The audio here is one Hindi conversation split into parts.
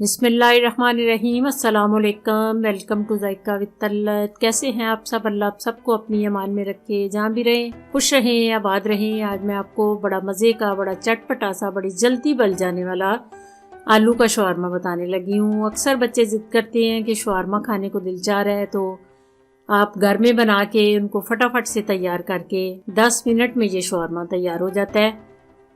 बिस्मिल्लाहिर्रहमानिर्रहीम। अस्सलामुअलैकुम। Welcome to Zaika with Talat. कैसे हैं आप सब? अल्लाह आप सबको अपनी अमान में रखे, जहाँ भी रहें खुश रहें, आबाद रहें। आज मैं आपको बड़ा मज़े का, बड़ा चटपटा सा, बड़ी जल्दी बन जाने वाला आलू का शवारमा बताने लगी हूँ। अक्सर बच्चे ज़िद करते हैं कि शवारमा खाने को दिल चाह रहा है, तो आप घर में बना के उनको फटाफट से तैयार करके 10 मिनट में ये शवारमा तैयार हो जाता है।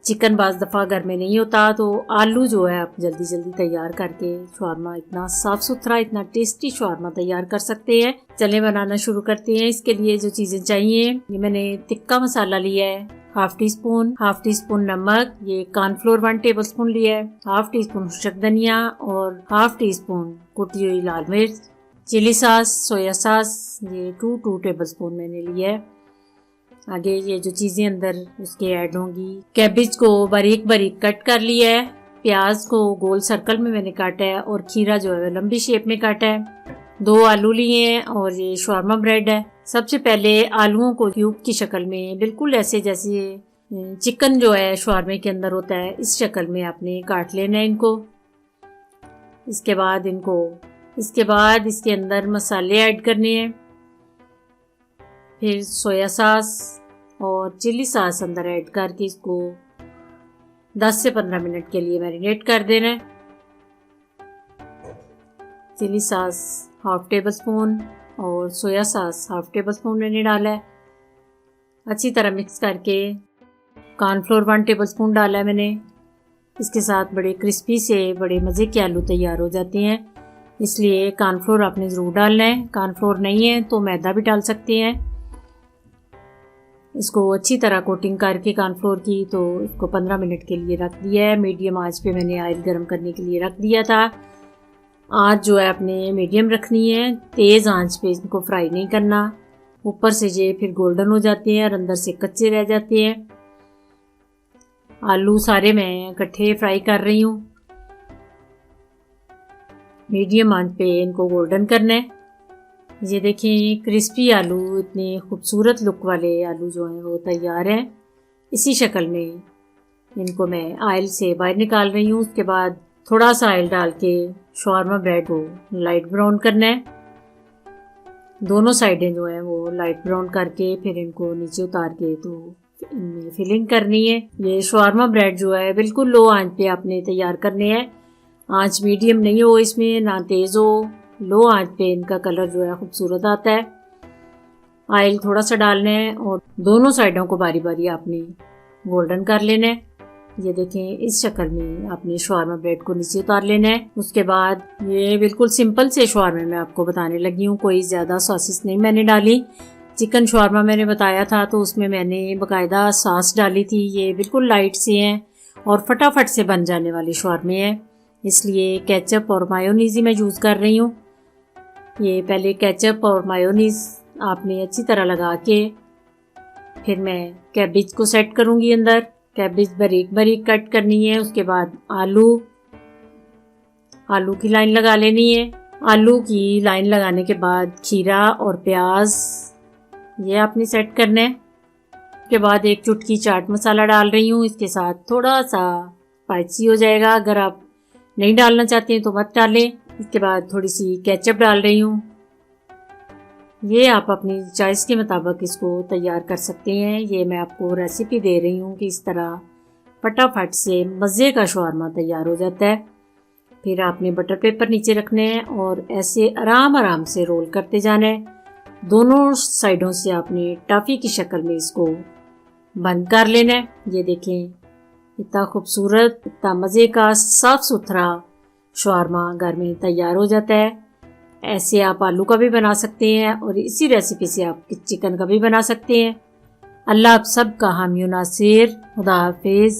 चिकन बाज़ दफ़ा घर में नहीं होता, तो आलू जो है आप जल्दी जल्दी तैयार करके शवारमा इतना साफ़ सुथरा, इतना टेस्टी शवारमा तैयार कर सकते हैं। चलें बनाना शुरू करते हैं। इसके लिए जो चीज़ें चाहिए, ये मैंने टिक्का मसाला लिया है हाफ टी स्पून नमक, ये कॉर्नफ्लोर 1 टेबल स्पून लिया है, हाफ टी स्पून खुशक धनिया और हाफ टी स्पून कुटी हुई लाल मिर्च, चिली सॉस, सोया सॉस, ये 2 टेबल स्पून मैंने लिया है। आगे ये जो चीज़ें अंदर उसके ऐड होंगी, कैबेज को बारीक बारीक कट कर लिया है, प्याज को गोल सर्कल में मैंने काटा है और खीरा जो है लंबी शेप में काटा है। 2 आलू लिए हैं और ये शवारमा ब्रेड है। सबसे पहले आलूओं को क्यूब की शक्ल में, बिल्कुल ऐसे जैसे चिकन जो है शवारमे के अंदर होता है, इस शक्ल में आपने काट लेना है इनको। इसके बाद इसके अंदर मसाले ऐड करने हैं, फिर सोया सॉस और चिली सॉस अंदर ऐड करके इसको 10 से 15 मिनट के लिए मैरिनेट कर देना है। Chilli sauce half tablespoon और soya sauce half tablespoon मैंने डाला है। अच्छी तरह मिक्स करके कॉर्नफ्लोर 1 टेबल स्पून डाला है मैंने। इसके साथ बड़े क्रिस्पी से बड़े मज़े के आलू तैयार हो जाते हैं, इसलिए कॉर्नफ्लोर आपने ज़रूर डालना है। कॉर्नफ्लोर नहीं है तो मैदा भी डाल सकते हैं। इसको अच्छी तरह कोटिंग करके कॉर्नफ्लोर की, तो इसको 15 मिनट के लिए रख दिया है। मीडियम आंच पे मैंने ऑयल गर्म करने के लिए रख दिया था। आंच जो है आपने मीडियम रखनी है, तेज़ आंच पे इनको फ्राई नहीं करना। ऊपर से ये फिर गोल्डन हो जाते हैं और अंदर से कच्चे रह जाते हैं। आलू सारे मैं इकट्ठे फ्राई कर रही हूँ। मीडियम आंच पे इनको गोल्डन करना है। ये देखें क्रिस्पी आलू, इतने खूबसूरत लुक वाले आलू जो हैं वो तैयार हैं। इसी शक्ल में इनको मैं ऑयल से बाहर निकाल रही हूँ। उसके बाद थोड़ा सा ऑयल डाल के शवारमा ब्रेड को लाइट ब्राउन करना है। दोनों साइडें जो हैं वो लाइट ब्राउन करके फिर इनको नीचे उतार के तो इनमें फिलिंग करनी है। ये शवारमा ब्रेड जो है बिल्कुल लो आंच पे आपने तैयार करने हैं। आंच मीडियम नहीं हो इसमें, ना तेज़ हो, लो आंच पे इनका कलर जो है खूबसूरत आता है। ऑयल थोड़ा सा डालना है और दोनों साइडों को बारी बारी आपने गोल्डन कर लेना है। ये देखें इस शक्ल में आपने शवारमा ब्रेड को नीचे उतार लेना है। उसके बाद ये बिल्कुल सिंपल से शवारमे मैं आपको बताने लगी हूँ, कोई ज़्यादा सॉसेस नहीं मैंने डाली। चिकन शवारमा मैंने बताया था तो उसमें मैंने बाकायदा सॉस डाली थी। ये बिल्कुल लाइट से हैं और फटाफट से बन जाने वाले शवारमे हैं, इसलिए केचप और मायोनीज़ ही मैं यूज़ कर रही हूँ। ये पहले केचप और मायोनीज़ आपने अच्छी तरह लगा के फिर मैं कैबेज को सेट करूँगी अंदर। कैबेज बारीक बारीक कट करनी है। उसके बाद आलू की लाइन लगा लेनी है। आलू की लाइन लगाने के बाद खीरा और प्याज ये आपने सेट करना है। उसके बाद 1 चुटकी चाट मसाला डाल रही हूँ। इसके साथ थोड़ा सा स्पाइसी हो जाएगा, अगर आप नहीं डालना चाहते हैं तो मत डालें। इसके बाद थोड़ी सी केचप डाल रही हूँ। ये आप अपनी चॉइस के मुताबिक इसको तैयार कर सकते हैं। ये मैं आपको रेसिपी दे रही हूँ कि इस तरह फटाफट से मज़े का शवारमा तैयार हो जाता है। फिर आपने बटर पेपर नीचे रखने हैं और ऐसे आराम से रोल करते जाना है। दोनों साइडों से आपने टॉफ़ी की शक्ल में इसको बंद कर लेना है। ये देखें इतना खूबसूरत, इतना मज़े का साफ़ सुथरा शवारमा घर में तैयार हो जाता है। ऐसे आप आलू का भी बना सकते हैं और इसी रेसिपी से आप चिकन का भी बना सकते हैं। अल्लाह आप सब का हामी नासिर। खुदा हाफिज़।